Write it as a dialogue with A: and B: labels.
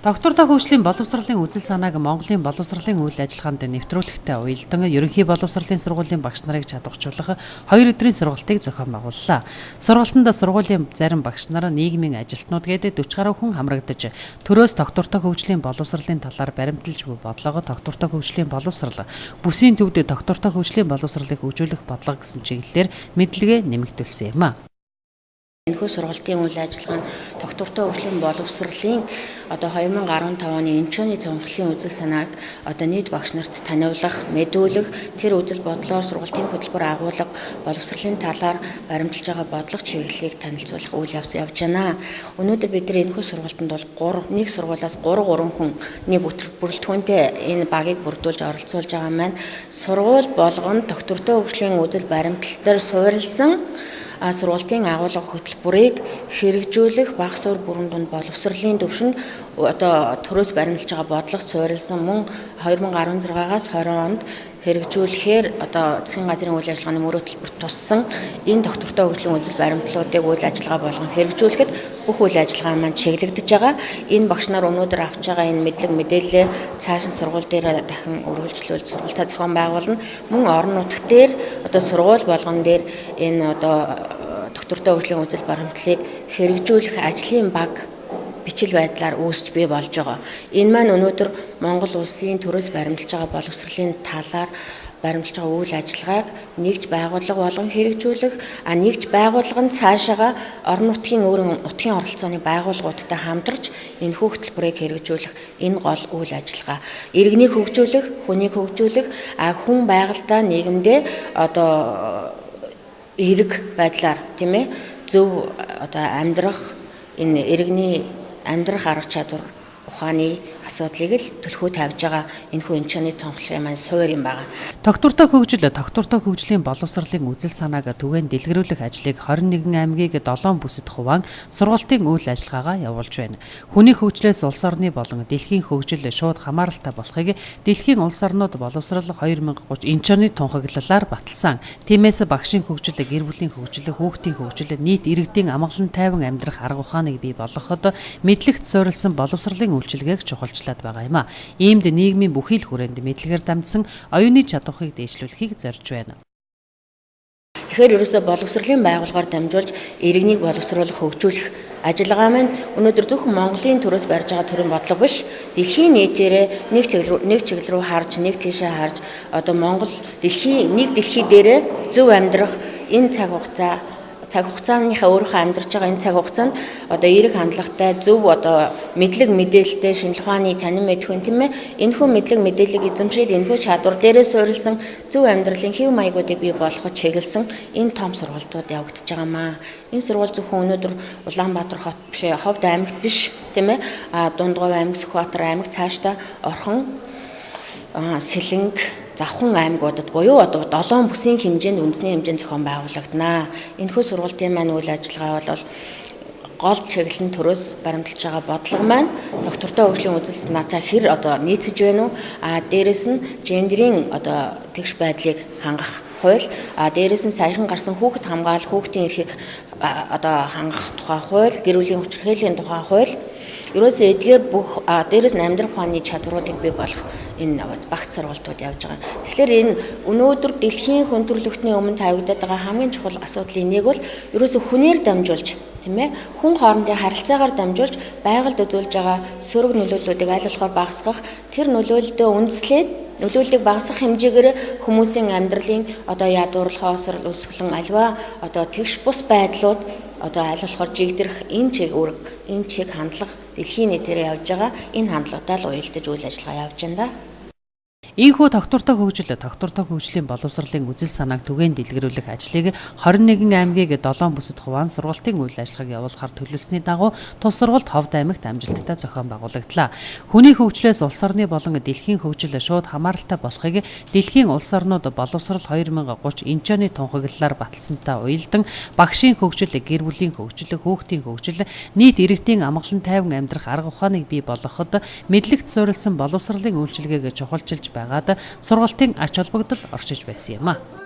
A: Доктортой хөгжлийн боловсролын үзэл санааг Монголын боловсролын үйл ажиллагаанд нэвтрүүлэхтэй уялдан ерөнхий боловсролын сургуулийн багш нарыг чадваржуулах 2 өдрийн сургалтыг зохион байгууллаа. Сургалтанд сургуулийн зарим багш нар нийгмийн ажилтнууд гээд 40 гаруй хүн хамрагдаж төрөөс доктортой хөгжлийн боловсролын талаар баримталж буй бодлого доктортой хөгжлийн боловсрол, бүсийн төвд доктортой хөгжлийн боловсролыг хөгжүүлэх бодлого гэсэн чиглэлээр мэдлэгээ нэмэгдүүлсэн юм а.
B: Энэхүү сургалтын үйл ажиллагаа нь доктортой хөгжлийн боловсролын 2015 оны энэчүүний тунхаглалын үзэл санааг нийт багш нарт таниулах, мэдүүлэх, тэр үзэл бодлоор сургалтын хөтөлбөр агуулга, боловсролын талаар баримталж байгаа бодлого чиглэлийг танилцуулах үйл явц явж байна. Өнөөдөр бид энэхүү сургалтанд бол нэг сургуулиас 3 хүний бүрэлдэхүүнтэй энэ багийг бүрдүүлж оролцуулж байгаа маань сургууль болгоно доктортой хөгжлийн үзэл баримтал дээр суурилсан сургалтын агуулга хөтөлбөрийг хэрэгжүүлэх багц суурь бүрэн дунд боловсролын төвшөнд төрөөс баримталж байгаа бодлого суурилсан мөн 2016-аас 20 онд хэрэгжүүлэхээр засгийн газрын үйл ажиллагааны мөрөө төлбөрт туссан энэ доктортой хөгжлийн үзэл баримтлуудыг үйл ажиллагаа болгон хэрэгжүүлэхэд бүх үйл ажиллагаа маань чиглэгдэж байгаа. Энэ багш нар өнөөдөр авч байгаа энэ мэдлэг мэдээлэлээ цааш нь сургууль дээр дахин үргэлжлүүлж сургалтаа зохион байгуулна. Мөн орон нутгт дээр сургууль болгон дээр энэ доктортой хөгжлийн үзэл баримтлалыг хэрэгжүүлэх ажлын баг бичил байдлаар үүсч бий болж байгаа. Энэ маань өнөөдөр Монгол улсын төрөөс баримталж байгаа боловсролын талаар баримталж байгаа үйл ажиллагааг нэгж байгууллага болгон хэрэгжүүлэх, нэгж байгууллага нь цаашаага орон нутгийн нутгийн оролцооны байгууллагуудтай хамтарч энэ хөтөлбөрийг хэрэгжүүлэх энэ гол үйл ажиллагаа. Иргэнийг хөгжүүлэх, хүнийг хөгжүүлэх, хүн байгальдаа нийгэмдээ эрэг байдлаар зөв амьдрах энэ иргэний амьдрах арга чадвар ухааны асуудлыг л төлхөө тавьж байгаа энэхүү энэчүүний тунхаглалын маань суурь юм байна.
A: Доктортой хөгжлийн боловсролын үзэл санааг түгээн дэлгэрүүлэх ажлыг 21 аймгийн 7 бүсэд хуваан сургалтын үйл ажиллагаагаа явуулж байна. Хүний хөгжлөөс улс орны болон дэлхийн хөгжил шууд хамааралтай болохыг дэлхийн улс орнууд боловсрол 2030 энэчүүний тунхаглалаар баталсан. Тиймээс багшийн хөгжил, гэр бүлийн хөгжил, хүүхдийн хөгжил, нийт иргэдийн амгалан тайван амьдрах арга ухааныг бий болгоход мэдлэгт суурилсан боловсролын үйлчилгээг чухалчлаад байгаа юм а. Иймд нийгмийн бүхий л хүрээнд мэдлэгээр дамжсан оюуны чадварыг дээшлүүлэхийг зорж байна.
B: Тэгэхээр ерөөсөө боловсролын байгууллагаар дамжуулж иргэнийг боловсруулах, хөгжүүлэх ажиллагаа маань өнөөдөр зөвхөн Монголын төрөөс барьж байгаа төрийн бодлого биш, дэлхийн нийтээрээ нэг чиглэл рүү харж, нэг тийшээ харж Монгол дэлхий дээрээ зөв амьдрах энэ цаг хугацааныхаа өөрийнхөө амьдарч байгаа энэ цаг хугацаанд эерэг хандлагатай зөв мэдлэг мэдээлэлтэй шинжлэх ухааны танин мэдхүйн энэхүү мэдлэг мэдээллийг эзэмшээд энэхүү чадвар дээрээ суурилсан зөв амьдралын хэв маягуудыг бий болгоход чиглэсэн энэ том сургалтууд явагдаж байгаамаа. Энэ сургууль зөвхөн өнөөдөр Улаанбаатар хот биш, Ховд аймагт биш, Дундгов аймаг, Сүхбаатар аймаг цаашдаа Орхон, Сэлэнг, Завхан аймагуудад буюу 7 бүсийн хэмжээнд үндэсний хэмжээнд зохион байгуулагдана. Энэхүү сургалтын маань үйл ажиллагаа бол гол чиглэл нь төрөөс баримталж байгаа бодлого маань доктортой хөгжлийн үзэл санаатай хэр нийцэж байна уу? Дээрээс нь гендерийн тэгш байдлыг хангах хууль, дээрээс нь саяхан гарсан хүүхэд хамгаалах, хүүхдийн эрхийг хангах тухай хууль, гэр бүлийн хүчирхээлийн тухай хууль. Ерөөсөө эдгээр бүх дээрээс нь амьдрах ухааны чадваруудыг бий болгох энэ багц сургалтууд явж байгаа. Тэгэхээр энэ өнөөдөр дэлхийн хүн төрөлхтний өмнө тавигдаад байгаа хамгийн чухал асуудлын нэг бол ерөөсөө хүнээр дамжуулж, хүн хоорондын харилцаагаар дамжуулж байгальд үзүүлж байгаа сөрөг нөлөөллүүдийг аль болохоор багасгах, тэр нөлөөлөлтөө үндэслээд нөлөөллийг багасгах хэмжээгээр хүмүүсийн амьдралын ядуурл, хоосрол, өсгөлөн альва тэгш бус байдлууд аль болохоор жигдэрх энэ чиг хандлага дэлхийн нийтээр явж байгаа энэ хандлагатай л уялдаж үйл ажиллагаа явж байна.
A: Ийхүү доктортой хөгжлийн боловсролын үзэл санааг түгээн дэлгэрүүлэх ажлыг 21 аймгийн 7 бүсэд хуваан сургалтын үйл ажиллагааг явуулахаар төлөвлөсний дагуу тус сургалт Ховд аймагт амжилттай зохион байгуулагдлаа. Хүний хөгжлөөс улс орны болон дэлхийн хөгжил шууд хамааралтай болохыг дэлхийн улс орнууд боловсрол 2030 энэчүүний тунхаглалаар баталсантай уялдан багшийн хөгжил, гэр бүлийн хөгжил, хүүхдийн хөгжил, нийт иргэдийн амгалан тайван амьдрах арга ухааныг бий болгоход мэдлэгт суурилсан боловсролын үйлчилгээг чухалчилж байгаад сургалтын ач холбогдол оршиж байсан юм а.